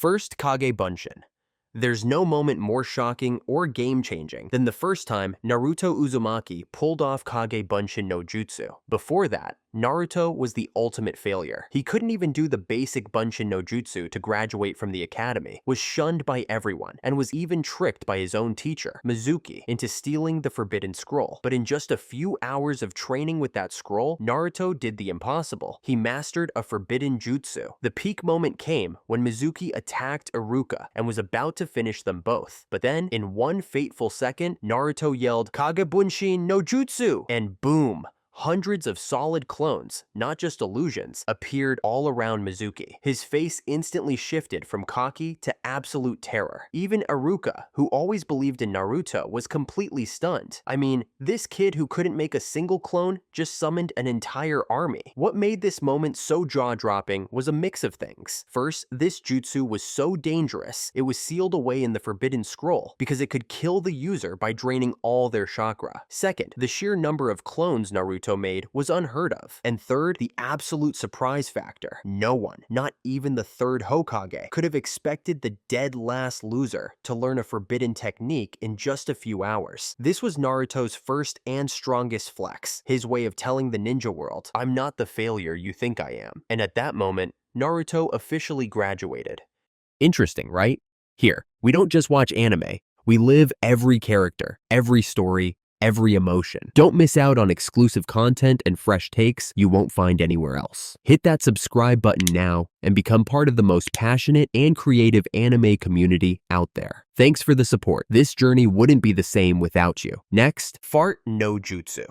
First, Kage Bunshin. There's no moment more shocking or game-changing than the first time Naruto Uzumaki pulled off Kage Bunshin no Jutsu. Before that, Naruto was the ultimate failure. He couldn't even do the basic Bunshin no Jutsu to graduate from the academy, was shunned by everyone, and was even tricked by his own teacher, Mizuki, into stealing the Forbidden Scroll. But in just a few hours of training with that scroll, Naruto did the impossible. He mastered a Forbidden Jutsu. The peak moment came when Mizuki attacked Iruka and was about to finish them both. But then, in one fateful second, Naruto yelled, "Kage Bunshin no Jutsu!" and boom! Hundreds of solid clones, not just illusions, appeared all around Mizuki. His face instantly shifted from cocky to absolute terror. Even Iruka, who always believed in Naruto, was completely stunned. I mean, this kid who couldn't make a single clone just summoned an entire army. What made this moment so jaw-dropping was a mix of things. First, this jutsu was so dangerous, it was sealed away in the Forbidden Scroll because it could kill the user by draining all their chakra. Second, the sheer number of clones Naruto made was unheard of. And third, the absolute surprise factor. No one, not even the third Hokage, could have expected the dead last loser to learn a forbidden technique in just a few hours. This was Naruto's first and strongest flex, his way of telling the ninja world, "I'm not the failure you think I am." And at that moment, Naruto officially graduated. Interesting, right? Here, we don't just watch anime, we live every character, every story, every emotion. Don't miss out on exclusive content and fresh takes you won't find anywhere else. Hit that subscribe button now and become part of the most passionate and creative anime community out there. Thanks for the support. This journey wouldn't be the same without you. Next, Fart no Jutsu.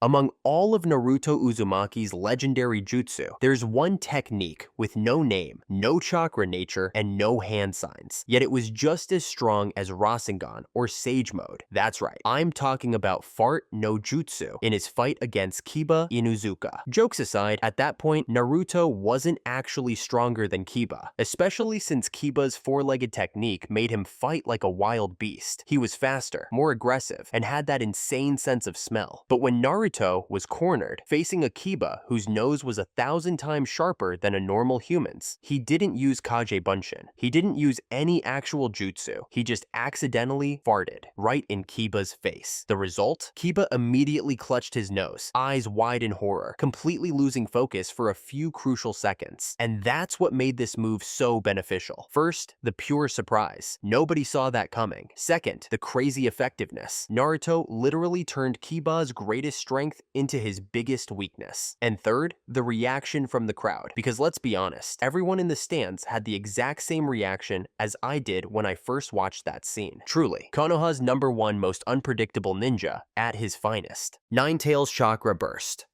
Among all of Naruto Uzumaki's legendary jutsu, there's one technique with no name, no chakra nature, and no hand signs. Yet it was just as strong as Rasengan or Sage Mode. That's right, I'm talking about Fart no Jutsu in his fight against Kiba Inuzuka. Jokes aside, at that point, Naruto wasn't actually stronger than Kiba, especially since Kiba's four-legged technique made him fight like a wild beast. He was faster, more aggressive, and had that insane sense of smell. But when Naruto was cornered, facing a Kiba whose nose was 1,000 times sharper than a normal human's, he didn't use Kage Bunshin. He didn't use any actual jutsu. He just accidentally farted right in Kiba's face. The result? Kiba immediately clutched his nose, eyes wide in horror, completely losing focus for a few crucial seconds. And that's what made this move so beneficial. First, the pure surprise. Nobody saw that coming. Second, the crazy effectiveness. Naruto literally turned Kiba's greatest strength into his biggest weakness. And third, the reaction from the crowd. Because let's be honest, everyone in the stands had the exact same reaction as I did when I first watched that scene. Truly, Konoha's #1 most unpredictable ninja at his finest. Nine-Tails Chakra Burst.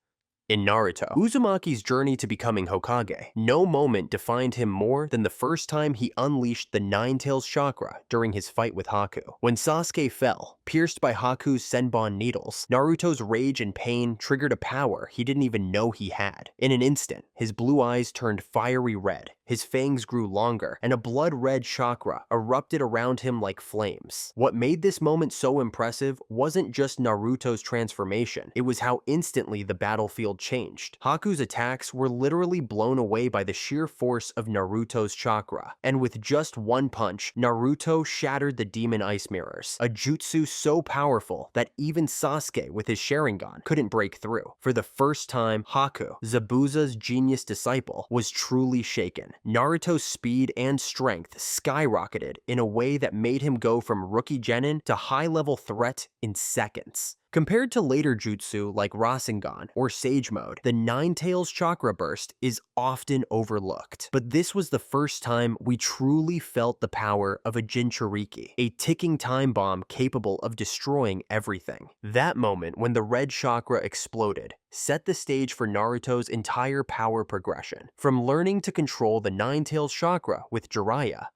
In Naruto, Uzumaki's journey to becoming Hokage, no moment defined him more than the first time he unleashed the Nine-Tails chakra during his fight with Haku. When Sasuke fell, pierced by Haku's Senbon needles, Naruto's rage and pain triggered a power he didn't even know he had. In an instant, his blue eyes turned fiery red, his fangs grew longer, and a blood-red chakra erupted around him like flames. What made this moment so impressive wasn't just Naruto's transformation, it was how instantly the battlefield changed. Haku's attacks were literally blown away by the sheer force of Naruto's chakra, and with just one punch, Naruto shattered the demon ice mirrors, a jutsu so powerful that even Sasuke with his Sharingan couldn't break through. For the first time, Haku, Zabuza's genius disciple, was truly shaken. Naruto's speed and strength skyrocketed in a way that made him go from rookie genin to high-level threat in seconds. Compared to later jutsu like Rasengan or Sage Mode, the Nine-Tails Chakra Burst is often overlooked. But this was the first time we truly felt the power of a Jinchuriki, a ticking time bomb capable of destroying everything. That moment when the red chakra exploded set the stage for Naruto's entire power progression, from learning to control the Nine-Tails Chakra with Jiraiya,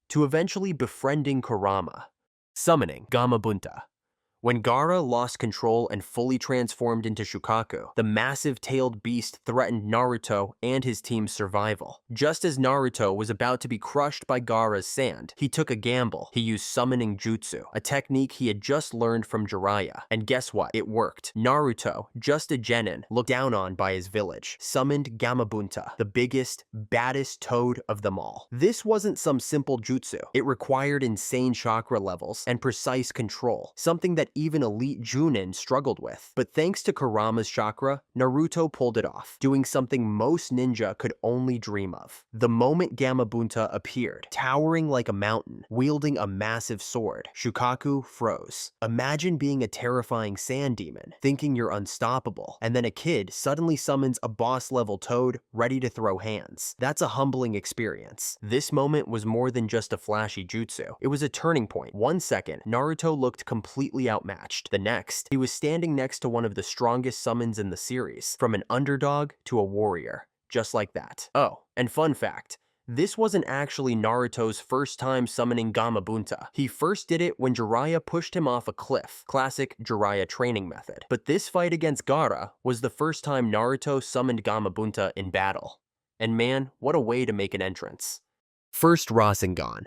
to eventually befriending Kurama, summoning Gamabunta. When Gaara lost control and fully transformed into Shukaku, the massive tailed beast threatened Naruto and his team's survival. Just as Naruto was about to be crushed by Gaara's sand, he took a gamble. He used summoning jutsu, a technique he had just learned from Jiraiya. And guess what? It worked. Naruto, just a genin, looked down on by his village, summoned Gamabunta, the biggest, baddest toad of them all. This wasn't some simple jutsu. It required insane chakra levels and precise control, something that even elite Junin struggled with. But thanks to Kurama's chakra, Naruto pulled it off, doing something most ninja could only dream of. The moment Gamabunta appeared, towering like a mountain, wielding a massive sword, Shukaku froze. Imagine being a terrifying sand demon, thinking you're unstoppable, and then a kid suddenly summons a boss-level toad ready to throw hands. That's a humbling experience. This moment was more than just a flashy jutsu. It was a turning point. 1 second, Naruto looked completely outmatched. The next, he was standing next to one of the strongest summons in the series, from an underdog to a warrior. Just like that. Oh, and fun fact, this wasn't actually Naruto's first time summoning Gamabunta. He first did it when Jiraiya pushed him off a cliff, classic Jiraiya training method. But this fight against Gaara was the first time Naruto summoned Gamabunta in battle. And man, what a way to make an entrance. First Rasengan.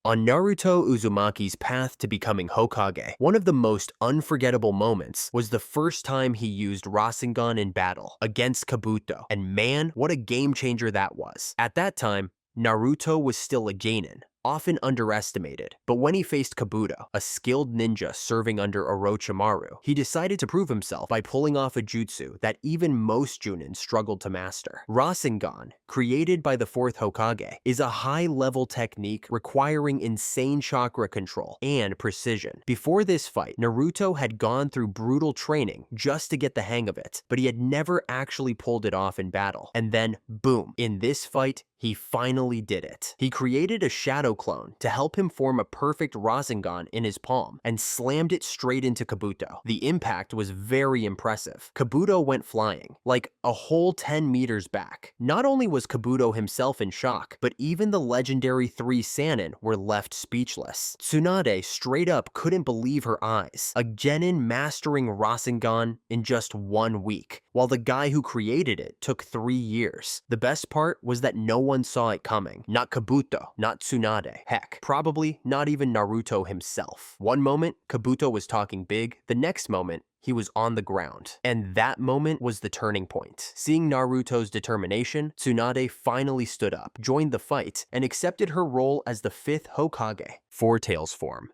On Naruto Uzumaki's path to becoming Hokage, one of the most unforgettable moments was the first time he used Rasengan in battle against Kabuto. And man, what a game changer that was. At that time, Naruto was still a genin, often underestimated, but when he faced Kabuto, a skilled ninja serving under Orochimaru, he decided to prove himself by pulling off a jutsu that even most Junin struggled to master. Rasengan, created by the 4th Hokage, is a high-level technique requiring insane chakra control and precision. Before this fight, Naruto had gone through brutal training just to get the hang of it, but he had never actually pulled it off in battle. And then, boom, in this fight, he finally did it. He created a shadow clone to help him form a perfect Rasengan in his palm and slammed it straight into Kabuto. The impact was very impressive. Kabuto went flying, like a whole 10 meters back. Not only was Kabuto himself in shock, but even the legendary 3 Sannin were left speechless. Tsunade straight up couldn't believe her eyes. A genin mastering Rasengan in just 1 week, while the guy who created it took 3 years. The best part was that no one saw it coming. Not Kabuto, not Tsunade. Heck, probably not even Naruto himself. One moment, Kabuto was talking big. The next moment, he was on the ground. And that moment was the turning point. Seeing Naruto's determination, Tsunade finally stood up, joined the fight, and accepted her role as the 5th Hokage. Four Tails form.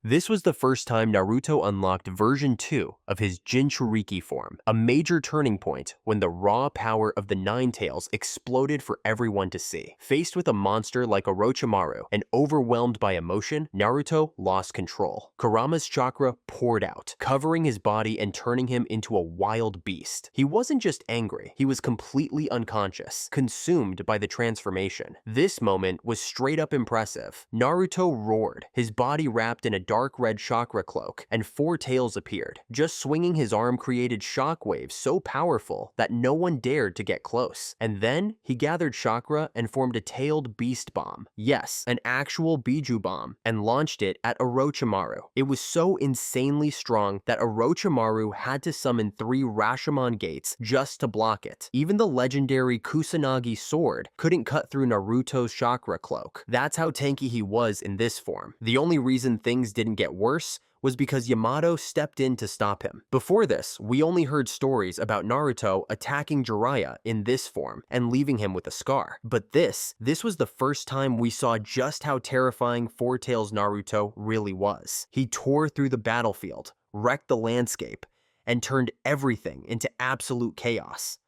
This was the first time Naruto unlocked version 2 of his Jinchuriki form, a major turning point when the raw power of the Nine Tails exploded for everyone to see. Faced with a monster like Orochimaru and overwhelmed by emotion, Naruto lost control. Kurama's chakra poured out, covering his body and turning him into a wild beast. He wasn't just angry, he was completely unconscious, consumed by the transformation. This moment was straight up impressive. Naruto roared, his body wrapped in a dark red chakra cloak, and 4 tails appeared. Just swinging his arm created shockwaves so powerful that no one dared to get close. And then he gathered chakra and formed a tailed beast bomb. Yes, an actual Biju bomb, and launched it at Orochimaru. It was so insanely strong that Orochimaru had to summon 3 Rashomon gates just to block it. Even the legendary Kusanagi sword couldn't cut through Naruto's chakra cloak. That's how tanky he was in this form. The only reason things didn't get worse was because Yamato stepped in to stop him. Before this, we only heard stories about Naruto attacking Jiraiya in this form and leaving him with a scar. But this was the first time we saw just how terrifying 4 Tails Naruto really was. He tore through the battlefield, wrecked the landscape, and turned everything into absolute chaos.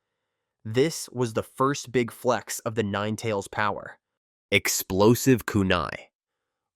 This was the first big flex of the Nine Tails power. Explosive kunai.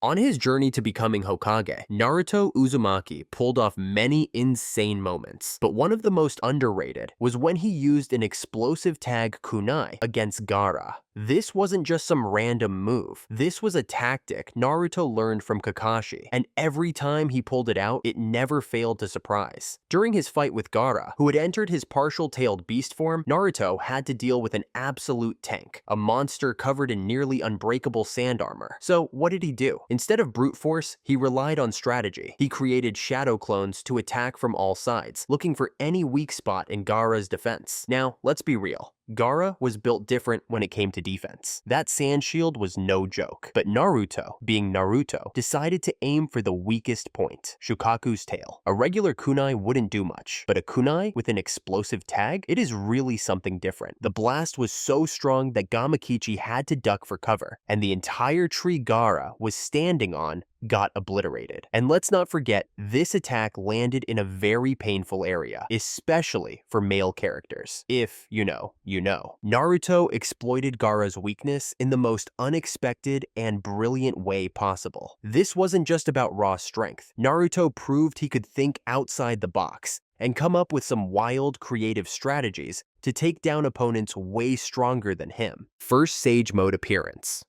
On his journey to becoming Hokage, Naruto Uzumaki pulled off many insane moments, but one of the most underrated was when he used an explosive tag kunai against Gaara. This wasn't just some random move. This was a tactic Naruto learned from Kakashi, and every time he pulled it out, it never failed to surprise. During his fight with Gaara, who had entered his partial-tailed beast form, Naruto had to deal with an absolute tank, a monster covered in nearly unbreakable sand armor. So what did he do? Instead of brute force, he relied on strategy. He created shadow clones to attack from all sides, looking for any weak spot in Gaara's defense. Now, let's be real. Gaara was built different when it came to defense. That sand shield was no joke. But Naruto, being Naruto, decided to aim for the weakest point, Shukaku's tail. A regular kunai wouldn't do much, but a kunai with an explosive tag? It is really something different. The blast was so strong that Gamakichi had to duck for cover, and the entire tree Gaara was standing on got obliterated. And let's not forget, this attack landed in a very painful area, especially for male characters. If you know, you know. Naruto exploited Gaara's weakness in the most unexpected and brilliant way possible. This wasn't just about raw strength. Naruto proved he could think outside the box and come up with some wild, creative strategies to take down opponents way stronger than him. First Sage Mode appearance.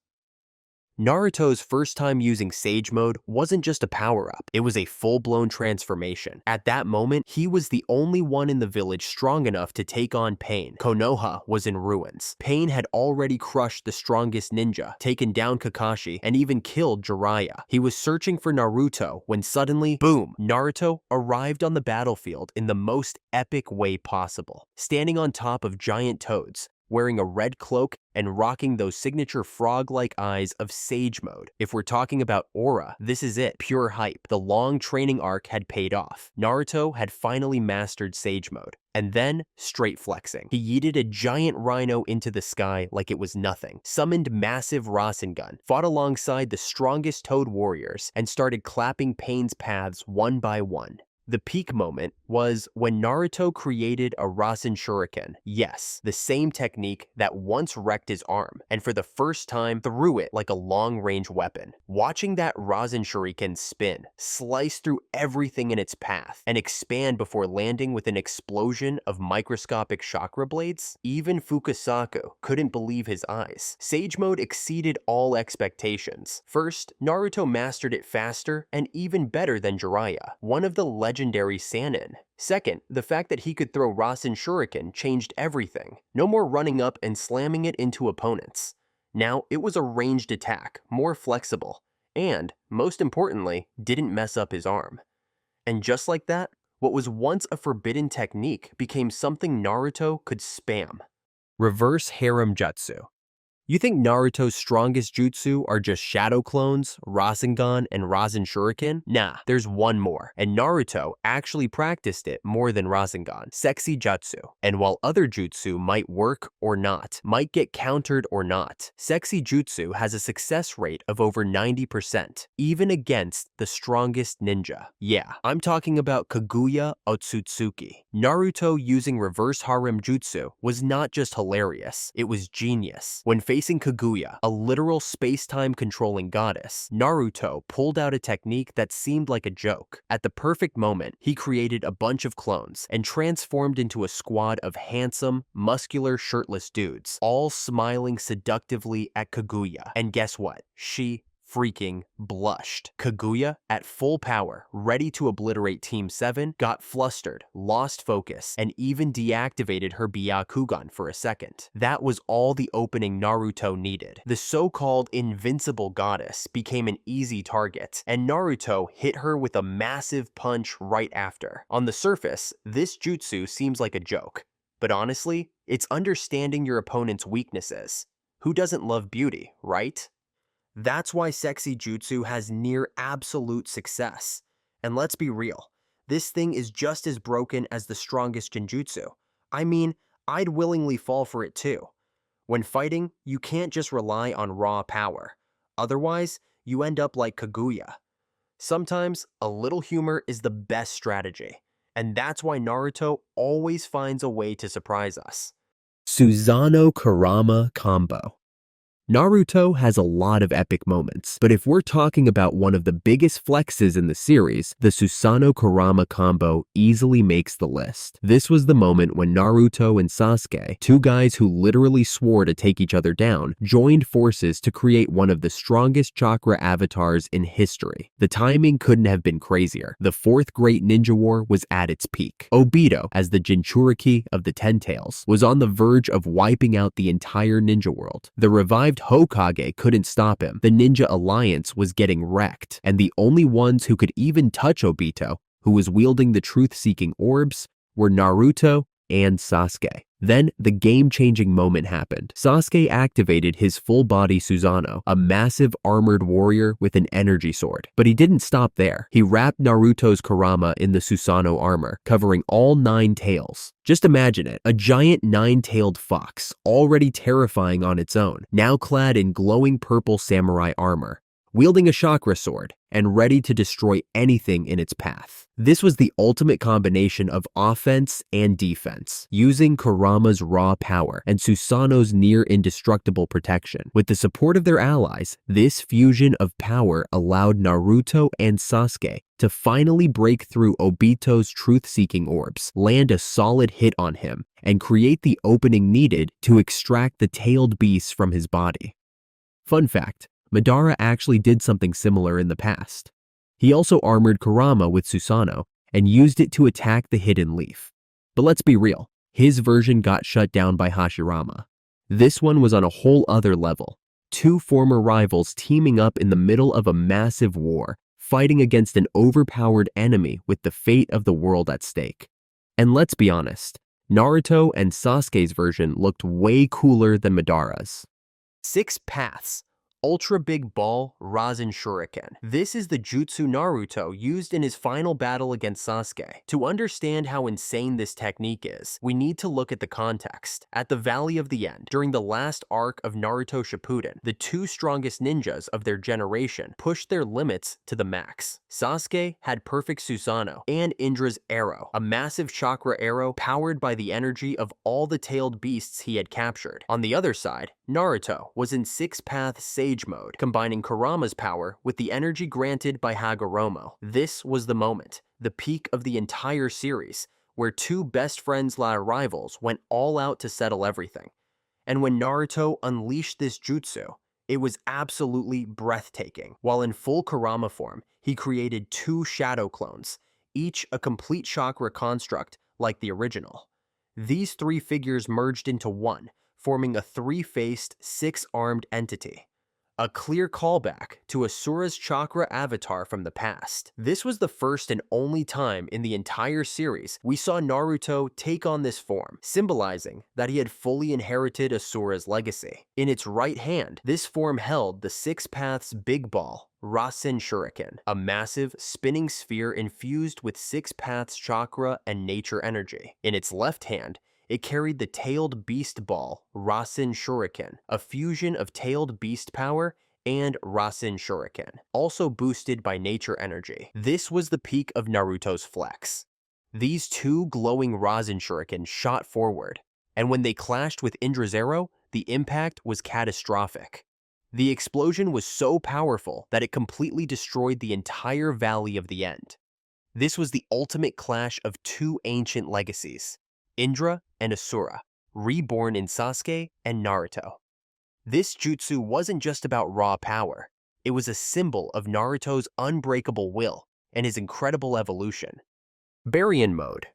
Naruto's first time using Sage Mode wasn't just a power-up, it was a full-blown transformation. At that moment, he was the only one in the village strong enough to take on Pain. Konoha was in ruins. Pain had already crushed the strongest ninja, taken down Kakashi, and even killed Jiraiya. He was searching for Naruto when suddenly, boom, Naruto arrived on the battlefield in the most epic way possible, standing on top of giant toads, wearing a red cloak and rocking those signature frog-like eyes of Sage Mode. If we're talking about aura, this is it, pure hype. The long training arc had paid off. Naruto had finally mastered Sage Mode. And then, straight flexing. He yeeted a giant rhino into the sky like it was nothing, summoned massive Rasengan, fought alongside the strongest toad warriors, and started clapping Pain's paths one by one. The peak moment was when Naruto created a Rasen Shuriken. Yes, the same technique that once wrecked his arm, and for the first time threw it like a long-range weapon. Watching that Rasen Shuriken spin, slice through everything in its path, and expand before landing with an explosion of microscopic chakra blades, even Fukasaku couldn't believe his eyes. Sage Mode exceeded all expectations. First, Naruto mastered it faster and even better than Jiraiya, one of the legendary Sannin. Second, the fact that he could throw Rasen Shuriken changed everything. No more running up and slamming it into opponents. Now, it was a ranged attack, more flexible, and, most importantly, didn't mess up his arm. And just like that, what was once a forbidden technique became something Naruto could spam. Reverse Harem Jutsu. You think Naruto's strongest jutsu are just shadow clones, Rasengan, and Rasen Shuriken? Nah, there's one more, and Naruto actually practiced it more than Rasengan, Sexy Jutsu. And while other jutsu might work or not, might get countered or not, Sexy Jutsu has a success rate of over 90%, even against the strongest ninja. Yeah, I'm talking about Kaguya Otsutsuki. Naruto using reverse harem jutsu was not just hilarious, it was genius. When facing Kaguya, a literal space-time controlling goddess, Naruto pulled out a technique that seemed like a joke. At the perfect moment, he created a bunch of clones and transformed into a squad of handsome, muscular, shirtless dudes, all smiling seductively at Kaguya. And guess what? She freaking blushed. Kaguya, at full power, ready to obliterate Team 7, got flustered, lost focus, and even deactivated her Byakugan for a second. That was all the opening Naruto needed. The so-called invincible goddess became an easy target, and Naruto hit her with a massive punch right after. On the surface, this jutsu seems like a joke, but honestly, it's understanding your opponent's weaknesses. Who doesn't love beauty, right? That's why Sexy Jutsu has near absolute success. And let's be real, this thing is just as broken as the strongest Genjutsu. I mean, I'd willingly fall for it too. When fighting, you can't just rely on raw power. Otherwise, you end up like Kaguya. Sometimes, a little humor is the best strategy. And that's why Naruto always finds a way to surprise us. Susanoo Kurama Combo. Naruto has a lot of epic moments, but if we're talking about one of the biggest flexes in the series, the Susanoo Kurama combo easily makes the list. This was the moment when Naruto and Sasuke, two guys who literally swore to take each other down, joined forces to create one of the strongest chakra avatars in history. The timing couldn't have been crazier. The fourth great ninja war was at its peak. Obito, as the Jinchuriki of the Ten Tails, was on the verge of wiping out the entire ninja world. The revived survived Hokage couldn't stop him. The Ninja Alliance was getting wrecked, and the only ones who could even touch Obito, who was wielding the truth-seeking orbs, were Naruto and Sasuke. Then, the game-changing moment happened. Sasuke activated his full-body Susanoo, a massive armored warrior with an energy sword. But he didn't stop there. He wrapped Naruto's Kurama in the Susanoo armor, covering all 9 tails. Just imagine it, a giant 9-tailed fox, already terrifying on its own, now clad in glowing purple samurai armor, wielding a chakra sword, and ready to destroy anything in its path. This was the ultimate combination of offense and defense, using Kurama's raw power and Susanoo's near-indestructible protection. With the support of their allies, this fusion of power allowed Naruto and Sasuke to finally break through Obito's truth-seeking orbs, land a solid hit on him, and create the opening needed to extract the tailed beast from his body. Fun fact: Madara actually did something similar in the past. He also armored Kurama with Susanoo and used it to attack the Hidden Leaf. But let's be real, his version got shut down by Hashirama. This one was on a whole other level. 2 former rivals teaming up in the middle of a massive war, fighting against an overpowered enemy with the fate of the world at stake. And let's be honest, Naruto and Sasuke's version looked way cooler than Madara's. 6 paths. Ultra Big Ball Rasen Shuriken. This is the jutsu Naruto used in his final battle against Sasuke. To understand how insane this technique is, we need to look at the context. At the Valley of the End, during the last arc of Naruto Shippuden, the 2 strongest ninjas of their generation pushed their limits to the max. Sasuke had perfect Susanoo and Indra's arrow, a massive chakra arrow powered by the energy of all the tailed beasts he had captured. On the other side, Naruto was in 6-path Sage mode, combining Kurama's power with the energy granted by Hagoromo. This was the moment, the peak of the entire series, where 2 best friends/rivals went all out to settle everything. And when Naruto unleashed this jutsu, it was absolutely breathtaking. While in full Kurama form, he created 2 shadow clones, each a complete chakra construct like the original. These 3 figures merged into one, forming a 3-faced, 6-armed entity. A clear callback to Asura's chakra avatar from the past. This was the first and only time in the entire series we saw Naruto take on this form, symbolizing that he had fully inherited Asura's legacy. In its right hand, this form held the 6 paths Big Ball Rasen Shuriken, a massive, spinning sphere infused with 6 paths chakra and nature energy. In its left hand, it carried the Tailed Beast Ball Rasen Shuriken, a fusion of Tailed Beast power and Rasen Shuriken, also boosted by nature energy. This was the peak of Naruto's flex. These 2 glowing Rasen Shuriken shot forward, and when they clashed with Indra's arrow, the impact was catastrophic. The explosion was so powerful that it completely destroyed the entire Valley of the End. This was the ultimate clash of 2 ancient legacies, Indra and Asura, reborn in Sasuke and Naruto. This jutsu wasn't just about raw power, it was a symbol of Naruto's unbreakable will and his incredible evolution. Baryon Mode.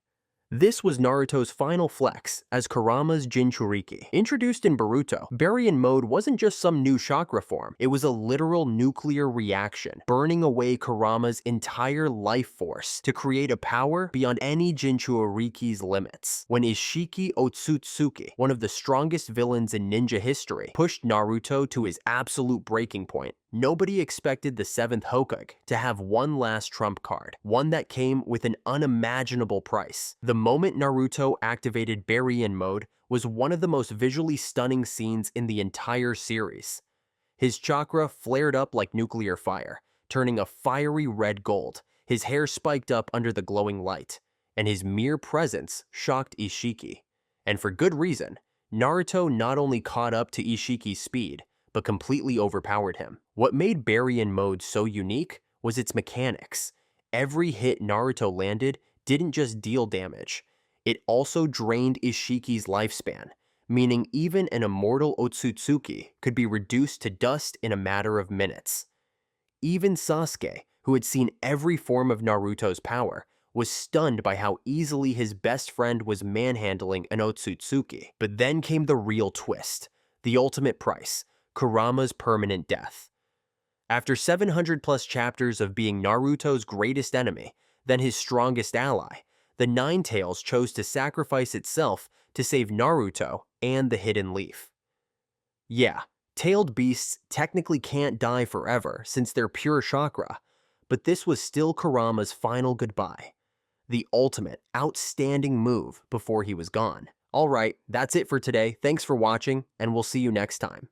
This was Naruto's final flex as Kurama's Jinchuriki. Introduced in Boruto, Baryon Mode wasn't just some new chakra form, it was a literal nuclear reaction, burning away Kurama's entire life force to create a power beyond any Jinchuriki's limits. When Ishiki Otsutsuki, one of the strongest villains in ninja history, pushed Naruto to his absolute breaking point, nobody expected the 7th Hokage to have one last trump card, one that came with an unimaginable price. The moment Naruto activated Baryon Mode was one of the most visually stunning scenes in the entire series. His chakra flared up like nuclear fire, turning a fiery red gold. His hair spiked up under the glowing light, and his mere presence shocked Ishiki. And for good reason, Naruto not only caught up to Ishiki's speed, but completely overpowered him. What made Baryon Mode so unique was its mechanics. Every hit Naruto landed didn't just deal damage, it also drained Ishiki's lifespan, meaning even an immortal Otsutsuki could be reduced to dust in a matter of minutes. Even Sasuke, who had seen every form of Naruto's power, was stunned by how easily his best friend was manhandling an Otsutsuki. But then came the real twist, the ultimate price. Kurama's permanent death. After 700 plus chapters of being Naruto's greatest enemy, then his strongest ally, the Nine Tails chose to sacrifice itself to save Naruto and the Hidden Leaf. Yeah, tailed beasts technically can't die forever since they're pure chakra, but this was still Kurama's final goodbye. The ultimate, outstanding move before he was gone. Alright, that's it for today. Thanks for watching, and we'll see you next time.